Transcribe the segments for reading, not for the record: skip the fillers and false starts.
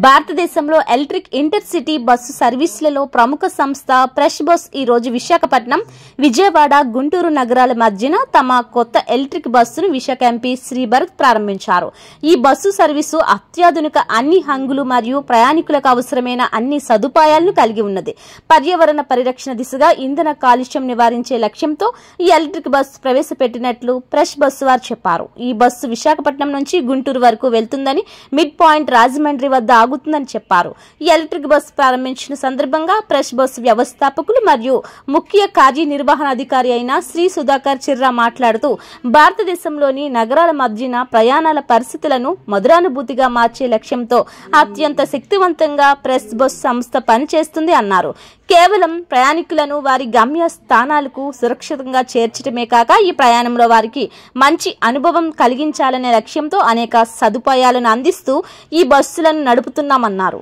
భారతదేశంలో electric intercity bus సర్వీసులలో ప్రముఖ సంస్థ ఫ్రెష్ బస్ ఈ రోజు విశాఖపట్నం, విజయవాడ, గుంటూరు నగరాల మధ్యన తమ కొత్త ఎలక్ట్రిక్ బస్సును విశాఖ ఎంపీ శ్రీ భరత్ ప్రారంభించారు. ఈ బస్సు సర్వీసు అత్యాధునిక అన్ని హంగులు మరియు ప్రయాణికులకు అవసరమైన అన్ని సదుపాయాలను కలిగి ఉన్నది. పర్యావరణ పరిరక్షణ దిశగా ఇంధన కాలుష్యం నివారించే లక్ష్యంతో ఈ ఎలక్ట్రిక్ బస్సు ప్రవేశపెట్టినట్లు ఫ్రెష్ బస్సు వారు చెప్పారు. ఈ బస్సు విశాఖపట్నం నుంచి గుంటూరు వరకు వెళ్తుందని, మిడ్ పాయింట్ రాజమండ్రి వద్ద ఆగుతుందని చెప్పారు. ఈ ఎలక్ట్రిక్ బస్సు ప్రారంభించిన సందర్భంగా ఫ్రెష్ బస్సు వ్యవస్థాపకులు మరియు ముఖ్య కార్యనిర్వహణాధికారి అయిన శ్రీ సుధాకర్ చిర్రా మాట్లాడుతూ, భారతదేశంలోని నగరాల మధ్యన ప్రయాణాల పరిస్థితులను మధురానుభూతిగా మార్చే లక్ష్యంతో అత్యంత శక్తివంతంగా ఫ్రెష్ బస్ సంస్థ పనిచేస్తుంది అన్నారు. కేవలం ప్రయాణికులను వారి గమ్య స్థానాలకు సురక్షితంగా చేర్చడమే కాక ఈ ప్రయాణంలో వారికి మంచి అనుభవం కలిగించాలనే లక్ష్యంతో అనేక సదుపాయాలను అందిస్తూ ఈ బస్సులను నడుపుతున్నామన్నారు.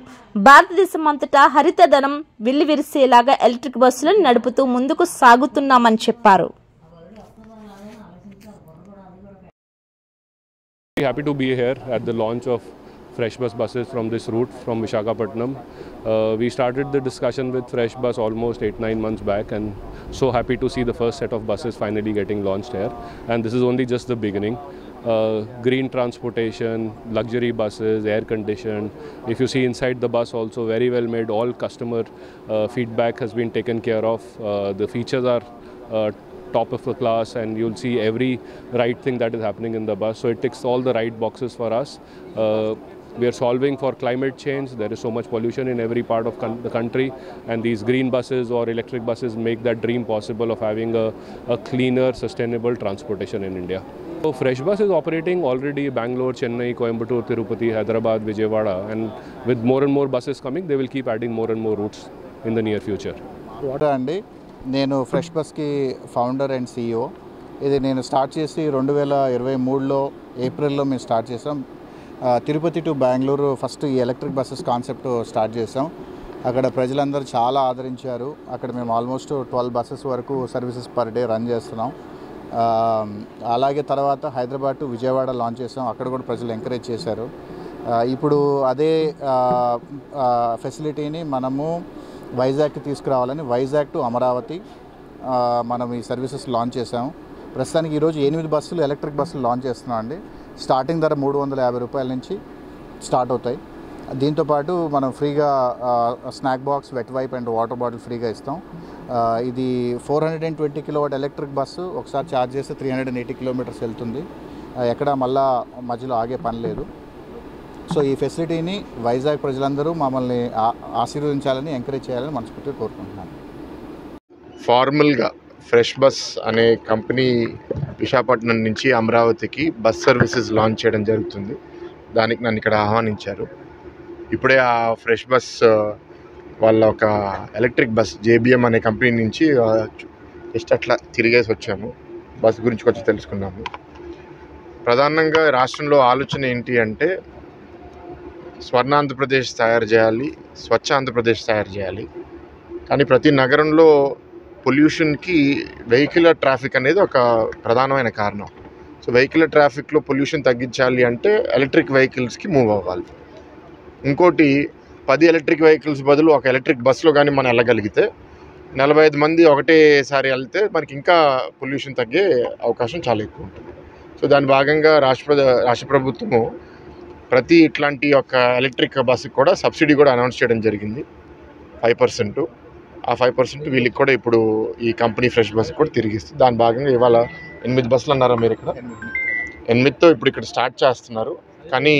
భారతదేశం అంతటా హరితదనం విల్లివిరిసేలాగా ఎలక్ట్రిక్ బస్సులను నడుపుతూ ముందుకు సాగుతున్నామని చెప్పారు. Happy to be here at the launch of Fresh Bus buses from this route from Visakhapatnam. We started the discussion with Fresh Bus almost 8-9 months back, and so happy to see the first set of buses finally getting launched here. And this is only just the beginning. Green transportation, luxury buses, air conditioned. If you see inside the bus also very well made, all customer feedback has been taken care of. The features are top of the class, and you'll see every right thing that is happening in the bus. So it ticks all the right boxes for us. We are solving for climate change. There is so much pollution in every part of the country, and these green buses or electric buses make that dream possible of having a cleaner, sustainable transportation in India. So Fresh Bus is operating already Bangalore, Chennai, Coimbatore, Tirupati, Hyderabad, Vijayawada, and with more and more buses coming, they will keep adding more and more routes in the near future. నేను fresh బస్కి founder and CEO. ఇది నేను start చేసి 2023లో ఏప్రిల్లో మేము start చేసాం. Tirupati to Bengaluru first ఈ electric buses concept start చేసాం. అక్కడ ప్రజలందరూ చాలా ఆదరించారు. అక్కడ మేము ఆల్మోస్ట్ 12 బస్సెస్ వరకు సర్వీసెస్ పర్ డే రన్ చేస్తున్నాం. అలాగే తర్వాత హైదరాబాద్ టు విజయవాడ లాంచ్ చేసాం. అక్కడ కూడా ప్రజలు ఎంకరేజ్ చేశారు. ఇప్పుడు అదే ఫెసిలిటీని మనము వైజాగ్కి తీసుకురావాలని వైజాగ్ టు అమరావతి మనం ఈ సర్వీసెస్ లాంచ్ చేసాము. ప్రస్తుతానికి ఈరోజు 8 బస్సులు ఎలక్ట్రిక్ బస్సులు లాంచ్ చేస్తున్నాం అండి. స్టార్టింగ్ ధర 350 రూపాయల నుంచి స్టార్ట్ అవుతాయి. దీంతోపాటు మనం ఫ్రీగా snack box, wet wipe and water bottle ఫ్రీగా ఇస్తాం. ఇది 420 కిలోవాట్ ఎలక్ట్రిక్ బస్సు. ఒకసారి ఛార్జ్ చేస్తే 380 కిలోమీటర్స్ వెళ్తుంది. ఎక్కడ మళ్ళా మధ్యలో ఆగే పని లేదు. సో ఈ ఫెసిలిటీని వైజాగ్ ప్రజలందరూ మమ్మల్ని ఆశీర్వదించాలని, ఎంకరేజ్ చేయాలని మనస్ఫూర్తిగా కోరుకుంటున్నాను. ఫార్మల్గా ఫ్రెష్ బస్ అనే కంపెనీ విశాఖపట్నం నుంచి అమరావతికి బస్ సర్వీసెస్ లాంచ్ చేయడం జరుగుతుంది. దానికి నన్ను ఇక్కడ ఆహ్వానించారు. ఇప్పుడే ఆ ఫ్రెష్ బస్ వాళ్ళ ఒక ఎలక్ట్రిక్ బస్ JBM అనే కంపెనీ నుంచి జస్ట్ అట్లా తిరిగేసి వచ్చాము. బస్ గురించి కొంచెం తెలుసుకున్నాము. ప్రధానంగా రాష్ట్రంలో ఆలోచన ఏంటి అంటే స్వర్ణాంధ్రప్రదేశ్ తయారు చేయాలి, స్వచ్ఛ ఆంధ్రప్రదేశ్ తయారు చేయాలి. కానీ ప్రతి నగరంలో పొల్యూషన్కి వెహికులర్ ట్రాఫిక్ అనేది ఒక ప్రధానమైన కారణం. సో వెహికులర్ ట్రాఫిక్లో పొల్యూషన్ తగ్గించాలి అంటే ఎలక్ట్రిక్ వెహికల్స్కి మూవ్ అవ్వాలి. ఇంకోటి 10 ఎలక్ట్రిక్ వెహికల్స్ బదులు ఒక ఎలక్ట్రిక్ బస్సులో కానీ మనం వెళ్ళగలిగితే 45 మంది ఒకటేసారి వెళ్తే మనకి ఇంకా పొల్యూషన్ తగ్గే అవకాశం చాలా ఎక్కువ ఉంటుంది. సో దాని భాగంగా రాష్ట్ర ప్రభుత్వము ప్రతి ఇట్లాంటి ఒక ఎలక్ట్రిక్ బస్సుకి కూడా సబ్సిడీ కూడా అనౌన్స్ చేయడం జరిగింది, 5%. ఆ 5% వీళ్ళకి కూడా ఇప్పుడు ఈ కంపెనీ ఫ్రెష్ బస్ కూడా తిరిగిస్తుంది. దాని భాగంగా ఇవాళ 8 బస్సులు అన్నారా మీరు? ఇక్కడ 8తో ఇప్పుడు ఇక్కడ స్టార్ట్ చేస్తున్నారు. కానీ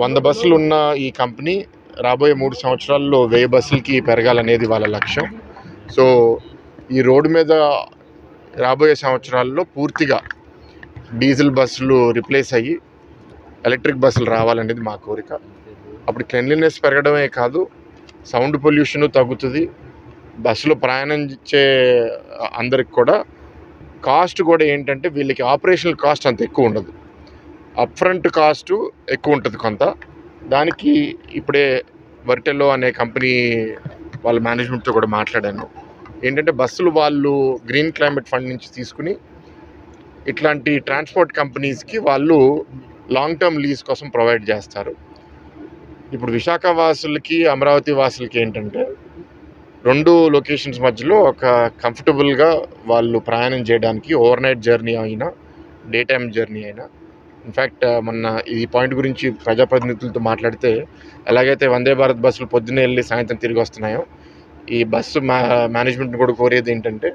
100 బస్సులు ఉన్న ఈ కంపెనీ రాబోయే 3 సంవత్సరాల్లో 1000 బస్సులకి పెరగాలనేది వాళ్ళ లక్ష్యం. సో ఈ రోడ్డు మీద రాబోయే సంవత్సరాల్లో పూర్తిగా డీజిల్ బస్సులు రిప్లేస్ అయ్యి ఎలక్ట్రిక్ బస్సులు రావాలనేది మా కోరిక. అప్పుడు క్లెన్లీనెస్ పెరగడమే కాదు, సౌండ్ పొల్యూషన్ తగ్గుతుంది. బస్సులో ప్రయాణించే అందరికి కూడా కాస్ట్ కూడా ఏంటంటే వీళ్ళకి ఆపరేషనల్ కాస్ట్ అంత ఎక్కువ ఉండదు, అప్ఫ్రంట్ కాస్ట్ ఎక్కువ ఉంటుంది కొంత. దానికి ఇప్పుడే వర్టెల్లో అనే కంపెనీ వాళ్ళ మేనేజ్మెంట్తో కూడా మాట్లాడాను. ఏంటంటే బస్సులు వాళ్ళు గ్రీన్ క్లైమేట్ ఫండ్ నుంచి తీసుకుని ఇట్లాంటి ట్రాన్స్పోర్ట్ కంపెనీస్కి వాళ్ళు లాంగ్ టర్మ్ లీజ్ కోసం ప్రొవైడ్ చేస్తారు. ఇప్పుడు విశాఖ వాసులకి అమరావతి వాసులకి ఏంటంటే 2 లొకేషన్స్ మధ్యలో ఒక కంఫర్టబుల్గా వాళ్ళు ప్రయాణం చేయడానికి ఓవర్ నైట్ జర్నీ అయినా డే టైమ్ జర్నీ అయినా, ఇన్ఫ్యాక్ట్ మొన్న ఈ పాయింట్ గురించి ప్రజాప్రతినిధులతో మాట్లాడితే ఎలాగైతే వందే భారత్ బస్సులు పొద్దున్నే వెళ్ళి సాయంత్రం తిరిగి వస్తున్నాయో, ఈ బస్సు మేనేజ్మెంట్ కూడా కోరేది ఏంటంటే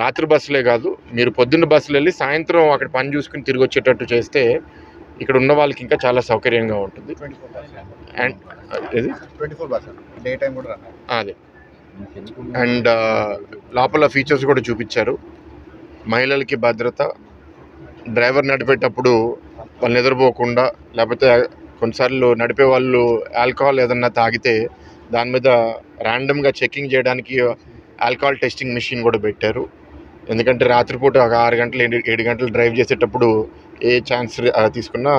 రాత్రి బస్సులే కాదు, మీరు పొద్దున్న బస్సులు వెళ్ళి సాయంత్రం అక్కడ పని చూసుకుని తిరిగి వచ్చేటట్టు చేస్తే ఇక్కడ ఉన్న వాళ్ళకి ఇంకా చాలా సౌకర్యంగా ఉంటుంది. అండ్ అదే అండ్ లోపల ఫీచర్స్ కూడా చూపించారు. మహిళలకి భద్రత, డ్రైవర్ నడిపేటప్పుడు వాళ్ళు నిద్రపోకుండా, లేకపోతే కొన్నిసార్లు నడిపే వాళ్ళు ఆల్కహాల్ ఏదన్నా తాగితే దాని మీద ర్యాండమ్గా చెకింగ్ చేయడానికి ఆల్కహాల్ టెస్టింగ్ మెషిన్ కూడా పెట్టారు. ఎందుకంటే రాత్రిపూట ఒక 6 గంటలు 7 గంటలు డ్రైవ్ చేసేటప్పుడు ఏ ఛాన్స్ తీసుకున్నా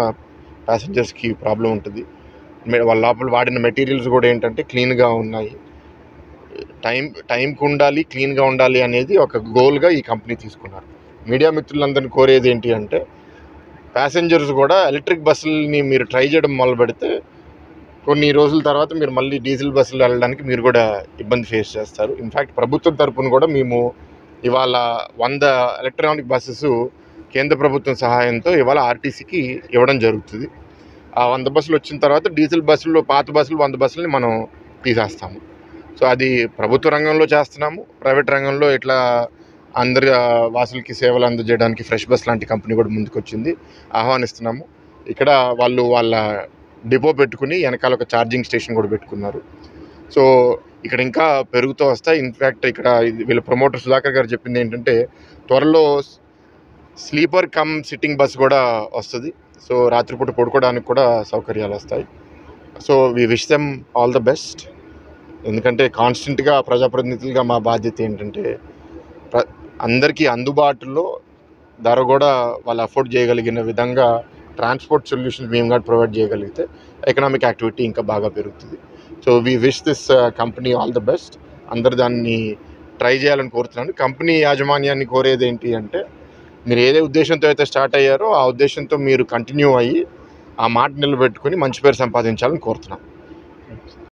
ప్యాసింజర్స్కి ప్రాబ్లం ఉంటుంది. వాళ్ళ లోపల వాడిన మెటీరియల్స్ కూడా ఏంటంటే క్లీన్గా ఉన్నాయి. టైంకి ఉండాలి, క్లీన్గా ఉండాలి అనేది ఒక గోల్గా ఈ కంపెనీ తీసుకున్నారు. మీడియా మిత్రులందరినీ కోరేది ఏంటి అంటే ప్యాసింజర్స్ కూడా ఎలక్ట్రిక్ బస్సులని మీరు ట్రై చేయడం మొదలు పెడితే కొన్ని రోజుల తర్వాత మీరు మళ్ళీ డీజిల్ బస్సులు వెళ్ళడానికి మీరు కూడా ఇబ్బంది ఫేస్ చేస్తారు. ఇన్ఫ్యాక్ట్ ప్రభుత్వం తరపున కూడా మేము ఇవాళ 100 ఎలక్ట్రానిక్ బస్సెస్ కేంద్ర ప్రభుత్వం సహాయంతో ఇవాళ ఆర్టీసీకి ఇవ్వడం జరుగుతుంది. ఆ 100 బస్సులు వచ్చిన తర్వాత డీజిల్ బస్సులు, పాత బస్సులు 100 బస్సులని మనం తీసేస్తాము. సో అది ప్రభుత్వ రంగంలో చేస్తున్నాము. ప్రైవేట్ రంగంలో ఇట్లా అందరి వాసులకి సేవలు అందజేయడానికి ఫ్రెష్ బస్ లాంటి కంపెనీ కూడా ముందుకు వచ్చింది, ఆహ్వానిస్తున్నాము. ఇక్కడ వాళ్ళు వాళ్ళ డిపో పెట్టుకుని వెనకాల ఒక ఛార్జింగ్ స్టేషన్ కూడా పెట్టుకున్నారు. సో ఇక్కడ ఇంకా పెరుగుతూ వస్తాయి. ఇన్ఫ్యాక్ట్ ఇక్కడ వీళ్ళ ప్రమోటర్ సుధాకర్ గారు చెప్పింది ఏంటంటే త్వరలో స్లీపర్ కమ్ సిట్టింగ్ బస్ కూడా వస్తుంది. సో రాత్రిపూట పడుకోవడానికి కూడా సౌకర్యాలు వస్తాయి. So we wish them all the best. ఎందుకంటే కాన్స్టెంట్గా ప్రజాప్రతినిధులుగా మా బాధ్యత ఏంటంటే అందరికీ అందుబాటులో ధర కూడా వాళ్ళు అఫోర్డ్ చేయగలిగిన విధంగా ట్రాన్స్పోర్ట్ సొల్యూషన్స్ మేము కూడా ప్రొవైడ్ చేయగలిగితే ఎకనామిక్ యాక్టివిటీ ఇంకా బాగా పెరుగుతుంది. So we wish this company all the best. అందరు దాన్ని ట్రై చేయాలని కోరుతున్నాను. కంపెనీ యాజమాన్యాన్ని కోరేది ఏంటి అంటే మీరు ఏదే ఉద్దేశంతో అయితే స్టార్ట్ అయ్యారో ఆ ఉద్దేశంతో మీరు కంటిన్యూ అయ్యి ఆ మాట నిలబెట్టుకుని మంచి పేరు సంపాదించాలని కోరుతున్నాను.